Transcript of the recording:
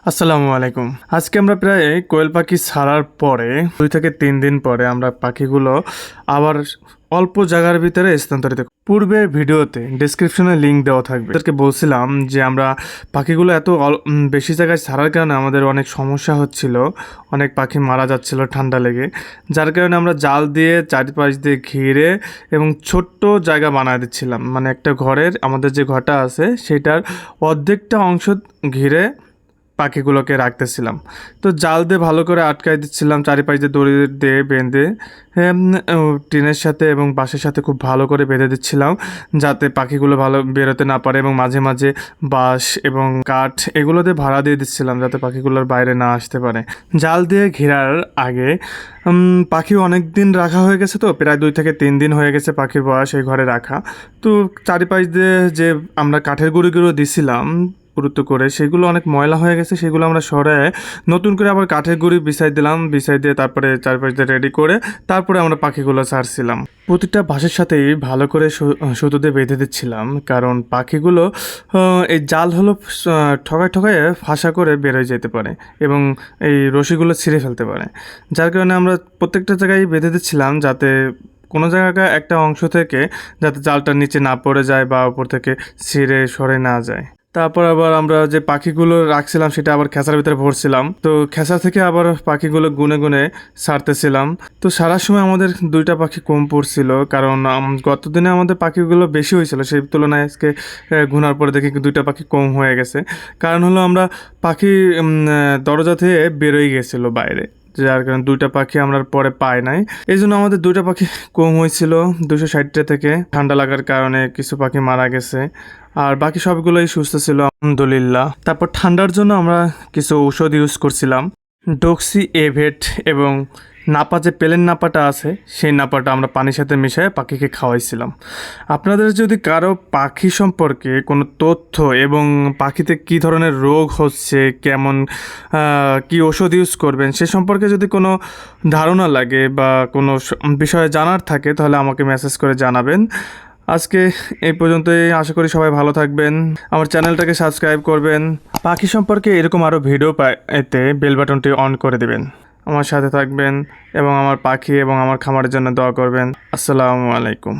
আসসালামু আলাইকুম। আজকে আমরা প্রায় কোয়েল পাখি ছাড়ার পরে 2 থেকে 3 দিন পরে আমরা পাখিগুলো আবার অল্প জায়গার ভিতরে স্থানান্তরিত পূর্বের ভিডিওতে ডেসক্রিপশনে লিংক দেওয়া থাকবে। তাদেরকে বলছিলাম যে আমরা পাখিগুলো এত বেশি জায়গায় ছাড়ার কারণে আমাদের অনেক সমস্যা হচ্ছিল, অনেক পাখি মারা যাচ্ছিল ঠান্ডা লেগে, যার কারণে আমরা জাল দিয়ে চারিপাশ দিয়ে ঘিরে এবং ছোট্ট জায়গা বানায় দিচ্ছিলাম। মানে একটা ঘরের, আমাদের যে ঘরটা আছে সেটার অর্ধেকটা অংশ ঘিরে পাখিগুলোকে রাখতেছিলাম। তো জাল দিয়ে ভালো করে আটকাই দিচ্ছিলাম, চারিপাশ দিয়ে দড়ি দিয়ে বেঁধে টিনের সাথে এবং বাঁশের সাথে খুব ভালো করে বেঁধে দিচ্ছিলাম, যাতে পাখিগুলো ভালো বেরোতে না পারে। এবং মাঝে মাঝে বাঁশ এবং কাঠ এগুলো দিয়ে ভাড়া দিয়ে দিচ্ছিলাম, যাতে পাখিগুলোর বাইরে না আসতে পারে। জাল দিয়ে ঘেরার আগে পাখি অনেক দিন রাখা হয়ে গেছে, তো প্রায় 2 থেকে 3 দিন হয়ে গেছে পাখির বয়স এই ঘরে রাখা। তো চারিপাশ দিয়ে যে আমরা কাঠের গুঁড়িগুলো দিছিলাম গুরুত্ব করে, সেগুলো অনেক ময়লা হয়ে গেছে, সেগুলো আমরা সরায় নতুন করে আবার কাঠের গুঁড়ি বিছাই দিলাম, বিছাই দিয়ে তারপরে চারপাশ দিয়ে রেডি করে তারপরে আমরা পাখিগুলো ছাড়ছিলাম। প্রতিটা বাঁশের সাথেই ভালো করে সুতো দিয়ে বেঁধে দিচ্ছিলাম, কারণ পাখিগুলো এই জাল হলো ঠকায় ঠকায় ফাঁসা করে বেরোয় যেতে পারে এবং এই রশিগুলো ছিঁড়ে ফেলতে পারে। যার কারণে আমরা প্রত্যেকটা জায়গায় বেঁধে দিচ্ছিলাম, যাতে কোনো জায়গায় একটা অংশ থেকে যাতে জালটা নিচে না পড়ে যায় বা উপর থেকে ছিঁড়ে সরে না যায়। তারপর আবার আমরা যে পাখিগুলো রাখছিলাম সেটা আবার খেসার ভিতরে ভরছিলাম, তো খেসা থেকে আবার পাখিগুলো গুনে গুনে ছাড়তেছিলাম। তো সারার সময় আমাদের 2টা পাখি কম পড়ছিল, কারণ গত দিনে আমাদের পাখিগুলো বেশি হয়েছিল, সেই তুলনায় আজকে গুনার পরে দেখি 2টা পাখি কম হয়ে গেছে। কারণ হলো আমরা পাখি দরজা থেকে বেরোই গেছিলো বাইরে, যার কারণে 2টা পাখি আমরা পরে পাই নাই। এই জন্য আমাদের 2টা পাখি কম হয়েছিল 260টা থেকে। ঠান্ডা লাগার কারণে কিছু পাখি মারা গেছে, আর বাকি সবগুলোই সুস্থ ছিল আলহামদুলিল্লাহ। তারপর ঠান্ডার জন্য আমরা কিছু ঔষধ ইউজ করছিলাম, ডক্সি এভেট এবং নাপা, যে প্লেন নাপাটা আছে সেই নাপাটা আমরা পানির সাথে মিশিয়ে পাখিকে খাওয়াইছিলাম। আপনাদের যদি কারো পাখি সম্পর্কে কোনো তথ্য এবং পাখিতে কী ধরনের রোগ হচ্ছে, কেমন কি ওষুধ ইউজ করবেন সে সম্পর্কে যদি কোনো ধারণা লাগে বা কোনো বিষয়ে জানার থাকে, তাহলে আমাকে মেসেজ করে জানাবেন। আজকে এই পর্যন্তই, আশা করি সবাই ভালো থাকবেন। আমার চ্যানেলটাকে সাবস্ক্রাইব করবেন। পাখি সম্পর্কে এরকম আরও ভিডিও পেতে বেল বাটনটি অন করে দেবেন। আমার সাথে থাকবেন এবং আমার পাখি এবং আমার খামারের জন্য দোয়া করবেন। আসসালামু আলাইকুম।